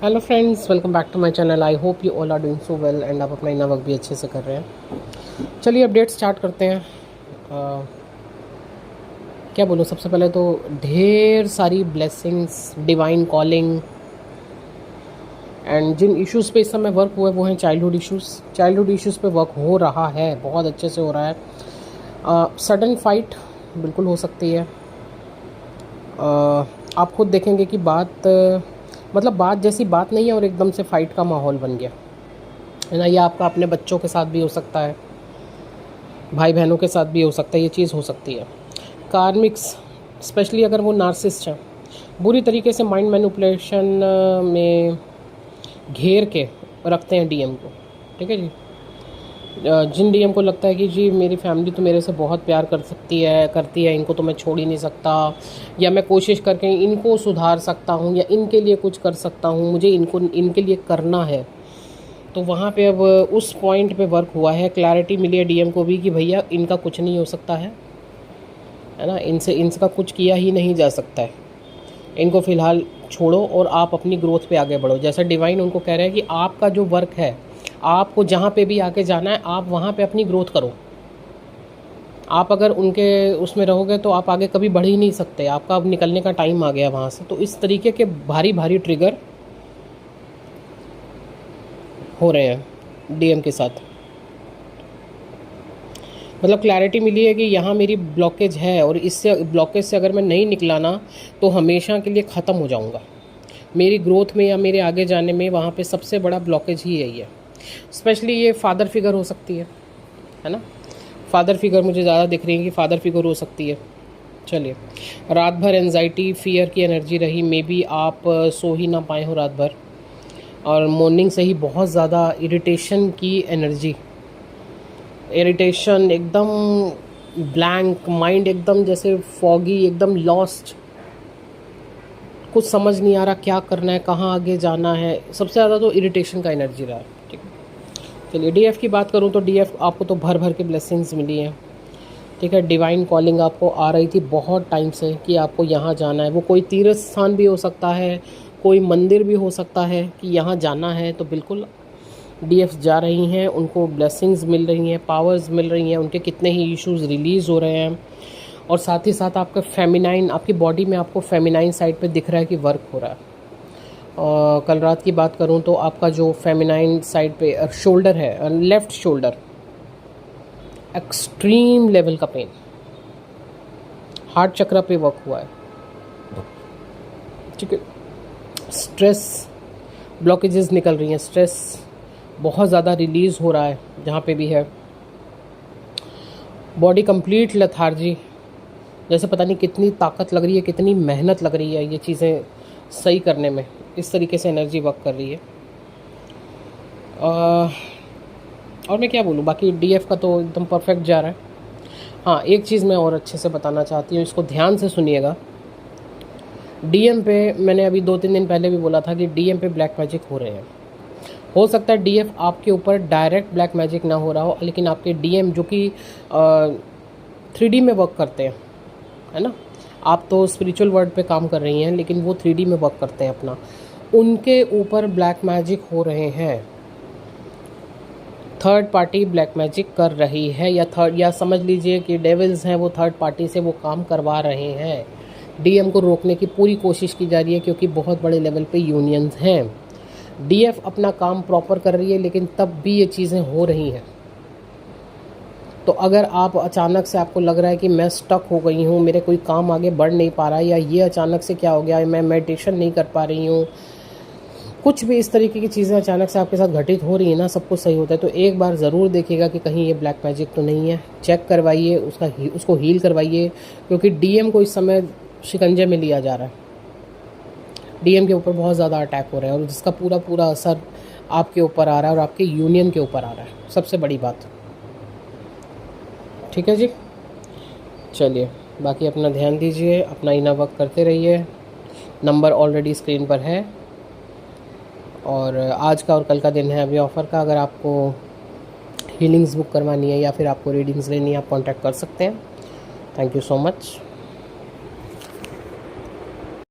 Hello friends, welcome back to my channel. I hope you all are doing so well and आप अपना इना work भी अच्छे से कर रहे हैं। चलिए अपडेट स्टार्ट करते हैं। क्या बोलूँ, सबसे पहले तो ढेर सारी ब्लेसिंग्स, डिवाइन कॉलिंग एंड जिन इश्यूज़ पे इस समय वर्क हुआ है वो हैं चाइल्डहुड इश्यूज़ पे वर्क हो रहा है, बहुत अच्छे से हो रहा है। सडन फाइट बिल्कुल हो सकती है। आप खुद देखेंगे कि मतलब बात जैसी बात नहीं है और एकदम से फ़ाइट का माहौल बन गया है ना। ये आपका अपने बच्चों के साथ भी हो सकता है, भाई बहनों के साथ भी हो सकता है, ये चीज़ हो सकती है। कार्मिक्स, स्पेशली अगर वो नार्सिस्ट हैं, बुरी तरीके से माइंड मैनिपुलेशन में घेर के रखते हैं डीएम को। ठीक है जी। जिन डीएम को लगता है कि जी मेरी फैमिली तो मेरे से बहुत प्यार करती है, इनको तो मैं छोड़ ही नहीं सकता, या मैं कोशिश करके इनको सुधार सकता हूँ या इनके लिए कुछ कर सकता हूँ, मुझे इनके लिए करना है, तो वहाँ पे अब उस पॉइंट पे वर्क हुआ है। क्लैरिटी मिली है डीएम को भी कि भैया इनका कुछ नहीं हो सकता है ना, इनका कुछ किया ही नहीं जा सकता है। इनको फ़िलहाल छोड़ो और आप अपनी ग्रोथ पे आगे बढ़ो। जैसा डिवाइन उनको कह रहे हैं कि आपका जो वर्क है, आपको जहाँ पे भी आगे जाना है आप वहाँ पे अपनी ग्रोथ करो। आप अगर उनके उसमें रहोगे तो आप आगे कभी बढ़ ही नहीं सकते, आपका अब निकलने का टाइम आ गया वहाँ से। तो इस तरीके के भारी भारी ट्रिगर हो रहे हैं डीएम के साथ। मतलब क्लैरिटी मिली है कि यहाँ मेरी ब्लॉकेज है और इससे ब्लॉकेज से अगर मैं नहीं निकला ना तो हमेशा के लिए ख़त्म हो जाऊँगा। मेरी ग्रोथ में या मेरे आगे जाने में वहाँ पे सबसे बड़ा ब्लॉकेज ही यही है। स्पेशली ये फादर फिगर हो सकती है ना। फादर फिगर मुझे ज़्यादा दिख रही है कि फादर फिगर हो सकती है। चलिए, रात भर एनजाइटी फियर की एनर्जी रही, मे बी आप सो ही ना पाए हो रात भर, और मॉर्निंग से ही बहुत ज़्यादा इरिटेशन की एनर्जी, इरिटेशन, एकदम ब्लैंक माइंड, एकदम जैसे फॉगी, एकदम लॉस्ट, कुछ समझ नहीं आ रहा क्या करना है, कहाँ आगे जाना है। सबसे ज़्यादा तो इरिटेशन का एनर्जी रहा है। ठीक है, चलिए डीएफ की बात करूँ तो डीएफ आपको तो भर भर के ब्लेसिंग्स मिली हैं। ठीक है, डिवाइन कॉलिंग आपको आ रही थी बहुत टाइम से कि आपको यहाँ जाना है। वो कोई तीर्थ स्थान भी हो सकता है, कोई मंदिर भी हो सकता है कि यहाँ जाना है, तो बिल्कुल डीएफ जा रही हैं, उनको ब्लेसिंग्स मिल रही हैं, पावर्स मिल रही हैं, उनके कितने ही इश्यूज़ रिलीज़ हो रहे हैं। और साथ ही साथ आपका फेमिनाइन, आपकी बॉडी में आपको फेमिनाइन साइड पे दिख रहा है कि वर्क हो रहा है। और कल रात की बात करूं तो आपका जो फेमिनाइन साइड पे शोल्डर है, लेफ़्ट शोल्डर, एक्सट्रीम लेवल का पेन, हार्ट चक्र पे वर्क हुआ है। ठीक है, स्ट्रेस ब्लॉकेजेस निकल रही हैं, स्ट्रेस बहुत ज़्यादा रिलीज़ हो रहा है जहाँ पे भी है। बॉडी कंप्लीट लेथार्जी, जैसे पता नहीं कितनी ताकत लग रही है, कितनी मेहनत लग रही है ये चीज़ें सही करने में, इस तरीके से एनर्जी वर्क कर रही है। और मैं क्या बोलूँ, बाकी डीएफ का तो एकदम परफेक्ट जा रहा है। हाँ, एक चीज़ मैं और अच्छे से बताना चाहती हूँ, इसको ध्यान से सुनिएगा। डीएम पे मैंने अभी 2-3 दिन पहले भी बोला था कि डीएम पे ब्लैक मैजिक हो रहे हैं। हो सकता है डीएफ आपके ऊपर डायरेक्ट ब्लैक मैजिक ना हो रहा हो, लेकिन आपके डीएम जो कि 3D में वर्क करते हैं, है ना, आप तो स्पिरिचुअल वर्ल्ड पे काम कर रही हैं लेकिन वो 3D में वर्क करते हैं अपना, उनके ऊपर ब्लैक मैजिक हो रहे हैं। थर्ड पार्टी ब्लैक मैजिक कर रही है, या समझ लीजिए कि डेविल्स हैं, वो थर्ड पार्टी से वो काम करवा रहे हैं। डीएम को रोकने की पूरी कोशिश की जा रही है क्योंकि बहुत बड़े लेवल पे यूनियंस हैं। डीएफ अपना काम प्रॉपर कर रही है लेकिन तब भी ये चीज़ें हो रही हैं। तो अगर आप अचानक से आपको लग रहा है कि मैं स्टक हो गई हूँ, मेरे कोई काम आगे बढ़ नहीं पा रहा है, या ये अचानक से क्या हो गया है, मैं मेडिटेशन नहीं कर पा रही हूँ, कुछ भी इस तरीके की चीज़ें अचानक से आपके साथ घटित हो रही है ना, सब कुछ सही होता है, तो एक बार ज़रूर देखिएगा कि कहीं ये ब्लैक मैजिक तो नहीं है। चेक करवाइए, उसको हील करवाइए, क्योंकि डीएम को इस समय शिकंजे में लिया जा रहा है। डीएम के ऊपर बहुत ज़्यादा अटैक हो रहा है और जिसका पूरा पूरा असर आपके ऊपर आ रहा है और आपके यूनियन के ऊपर आ रहा है, सबसे बड़ी बात। ठीक है जी, चलिए बाकी अपना ध्यान दीजिए, अपना इना वर्क करते रहिए। नंबर ऑलरेडी स्क्रीन पर है और आज का और कल का दिन है अभी ऑफ़र का। अगर आपको हीलिंग्स बुक करवानी है या फिर आपको रीडिंग्स लेनी है, आप कांटेक्ट कर सकते हैं। Thank you so much.